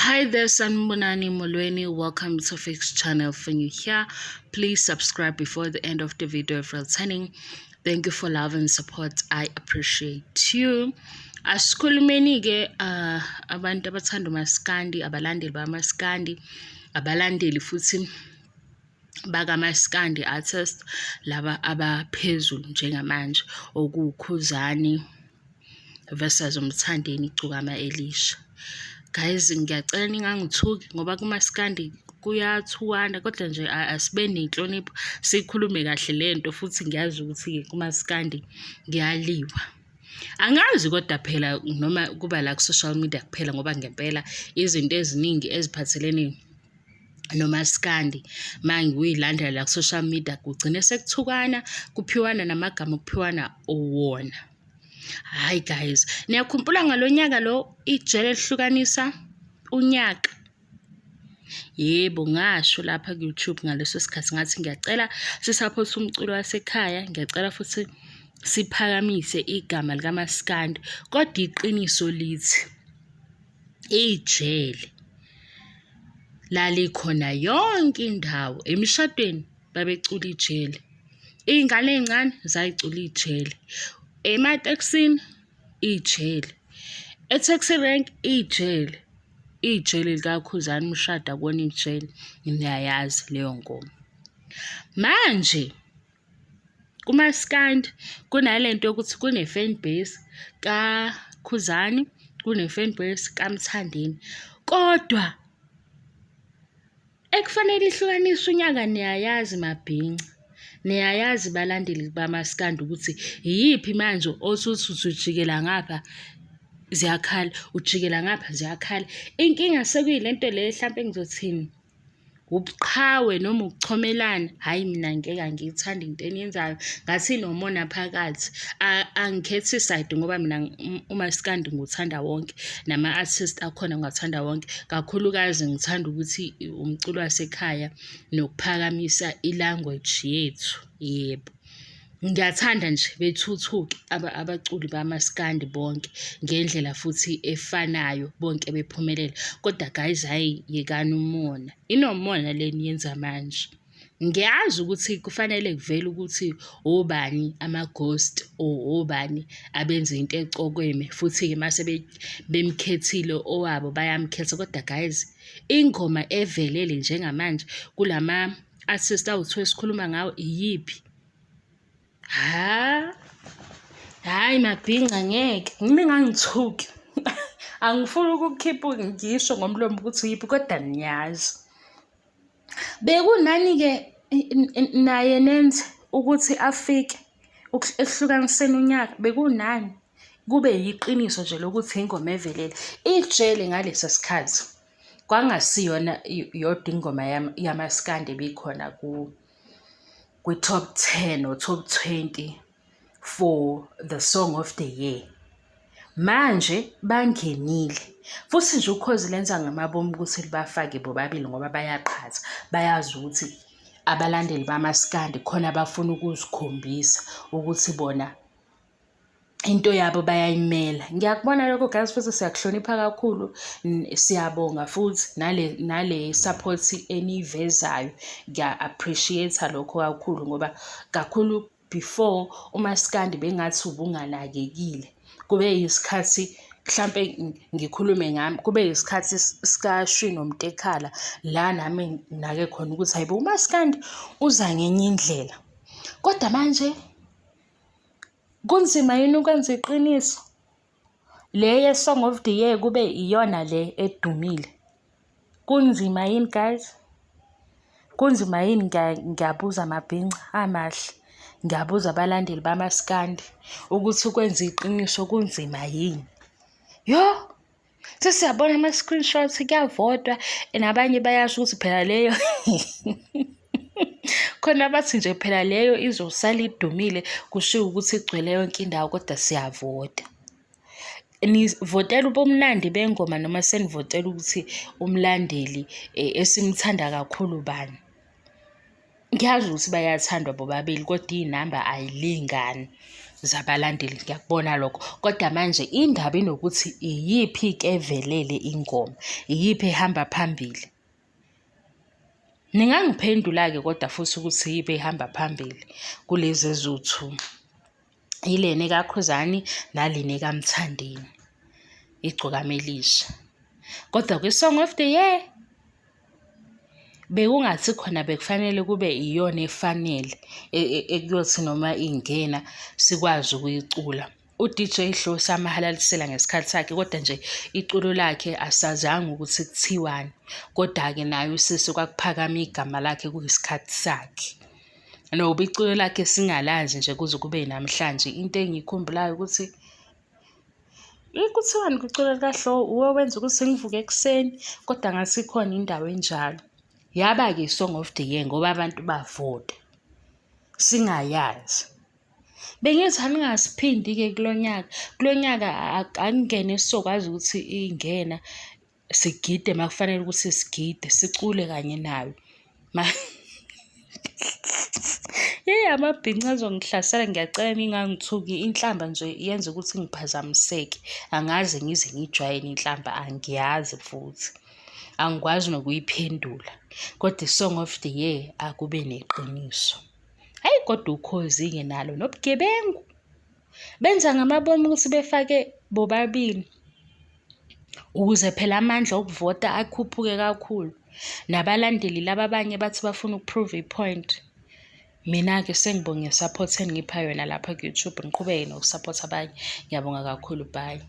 Hi there, Sanibonani Molweni. Welcome to Fix channel. For you here, please subscribe before the end of the video if returning. Thank you for love and support. I appreciate you. Asikhulumeni ke abantu abathanda umaskandi, abalandeli bamaskandi, abalandeli futhi bakamaskandi artist laba abaphezulu njengamanje okukhuzani versus Mthandeni Igcokama Elisha. Guys, ngiyacela ningangithuki ngoba kumaskandi kuyathukana, kodwa nje asibe nenhlonipho sikhulume kahle lento, futhi ngiyazi ukuthi kumaskandi ngiyaliwa. Angazi kodwa phela noma kuba la ku social media kuphela, ngoba ngempela izinto eziningi eziphathelene nomaskandi mangiyilandela la ku social media kugcine sekuthukana, kuphiwana namagama, kuphiwana owona. Hi guys, niyakhumbula ngalonyaka lo ijele Ezohlukanisa unyaka? Yebo, ngasho lapha ku YouTube ngaleso sikhathi ngathi ngiyacela sisupport umculo wasekhaya, ngiyacela futhi siphakamise igama likaMaskandi. Kodwa iqiniso lithi ijele lalikhona yonke indawo, emishadweni babecula ijele, ingane ezincane zayicula ijele, ematekisini ijele, etaxi rank ijele, ijele lika Khuzani umshada kona ijele. Niyayazi leyo ngoma. Manje kumaskandi kunalento yokuthi kune fan base ka Khuzani, kune fan base ka Mthandeni, kodwa ekufanele ihlukaniswe unyaka. Niyayazi Amabhinca, niyayazi balandeli bamaskandi ukuthi yiphi manje osuthi ujikela ngapha ziyakhala, ujikela ngapha ziyakhala. Inkinga sekuyilento le mhlambe ngizothini, ubuqhawe noma ukuchomelana. Hayi, mina ngeke ngiyithanda into eniyenzayo, ngathi nomona phakathi. Angikhethi side ngoba mina umaskandi nguthanda wonke, nama-artist akhona ngiwathanda wonke. Kakhulukazi ngithanda ukuthi umculo wasekhaya nokuphakamisa ilanguage yethu. Yebo, ngiyathanda nje bethuthuke abaculi bamaskandi bonke ngendlela futhi efanayo, bonke bephumelela. Kodwa guys, hayi, yekani umona, inomona le niyenza manje. Ngiyazi ukuthi kufanele kuvele ukuthi obani ama-ghost obani abenze into ecokweme, futhi-ke mase bemkhethile owabo bayamkhetha. Kodwa guys, ingoma evelele njengamanje kulama artist awuthiwe esikhuluma ngawo iyiphi? Hayi Amabhinca, ngeke ngime ngangithuki. Angifuni ukukhipha ngisho ngomlomo ukuthi yiphi, kodwa niyazi. Bekunani-ke naye nenze ukuthi afike ekuhlukaniseni unyaka? Bekunani? Kube yiqiniso nje lokuthi ingoma evelele. Ijele ngalesa sikhathi kwangasiyona yodwa ingoma yamaskandi ebikhona kwi-top 10 or top 20 for the song of the year. Manje bangenile futhi nje ukhozi lenza ngamabomu ukuthi libafake bobabili, ngoba bayaqhatha, bayazi ukuthi abalandeli bamaskandi khona bafuna ukuzikhombisa ukuthi bona into yabo bayayimela. Ngiyakubona lokho guys, futhi siyakuhlonipha kakhulu, siyabonga futhi nale support enivezayo. Ngiya-appreciate lokho kakhulu, ngoba kakhulu before umaskandi bengathi ubunganakekile. Kube yisikhathi, mhlampe ngikhulume ngami, kube yisikhathi sikaShino Mtekhala la nami nake khona ukuthi hayibo umaskandi uza ngenye indlela. Kodwa manje kunzima yini ukwenza iqiniso? Le ye-song of the year kube iyona le edumile. Kunzima yini guys? Kunzima yini? Ngiyabuza Amabhinca amahle, ngiyabuza abalandeli bamaskandi ukuthi ukwenza iqiniso kunzima yini? Yo, sesiyabona ama-screenshots, kuyavotwa, nabanye bayasho ukuthi phela leyo khona bathi nje phela leyo izosala idumile, kushiwo ukuthi igcwele yonke indawo. Kodwa siyavota. Nivotela ubumnandi bengoma noma senivotela ukuthi umlandeli esimthanda kakhulu bani? Ngiyazi ukuthi bayathandwa bobabili, kodwa iy'namba ayilingani. zabalandeli, ngiyakubona lokho. Kodwa manje indaba inokuthi iyiphi-ke evelele ingoma, iyiphi ehamba phambili. Ningangiphendula-ke kodwa futhi ukuthi iyiphi ehamba phambili kulezi eziwu-2. Yilena kaKhuzani nalena kaMthandeni, Igcokama Elisha. Kodwa kwi-Song of the Year bekungathi khona bekufanele kube iyona efanele ekuyothi noma ingena sikwazi ukuyicula. U-DJ Hlosi amahalalisela ngesikhathi sakhe, kodwa nje iculo lakhe asazange ukuthi kuthiwani. Kodwa-ke naye usisi kwakuphakama igama lakhe kuyisikhathi sakhe. Noba iculo lakhe singalazi nje kuze kube namhlanje. Into engiyikhumbulayo ukuthi kuthiwani kwiculo likaHlo, uwe wenza ukuthi ngivuke ekuseni, kodwa ngasikhona indawo enjalo. Yaba-ke i-Song of the Year ngoba abantu bavota singayazi. Bengithi ningasiphindi-ke kulo nyaka akungene sizokwazi ukuthi ingena sigide makufanele ukuthi sigide, sicule kanye nayo. Amabhinca azongihlasela, ngiyacela ningangithuki. Inhlamba nje yenza ukuthi ngiphazamiseke. Angaze ngize ngijwayele inhlamba, angiyazi futhi. Angikwazi nokuyiphendula. Kodwa i-Song of the Year akube neqiniso. Hayi kodwa ukhozi-ke nalo nobugebengu. Benza ngamabomu ukuthi befake bobabili. Ukuze phela amandla okuvota akhuphuke kakhulu. Nabalandeli laba abanye bathi bafuna ukuprove i-point. Mina-ke sengibonge support engipha yona lapha ku-YouTube. Ngiqhubeke nokusupport abanye. Ngiyabonga kakhulu, bye.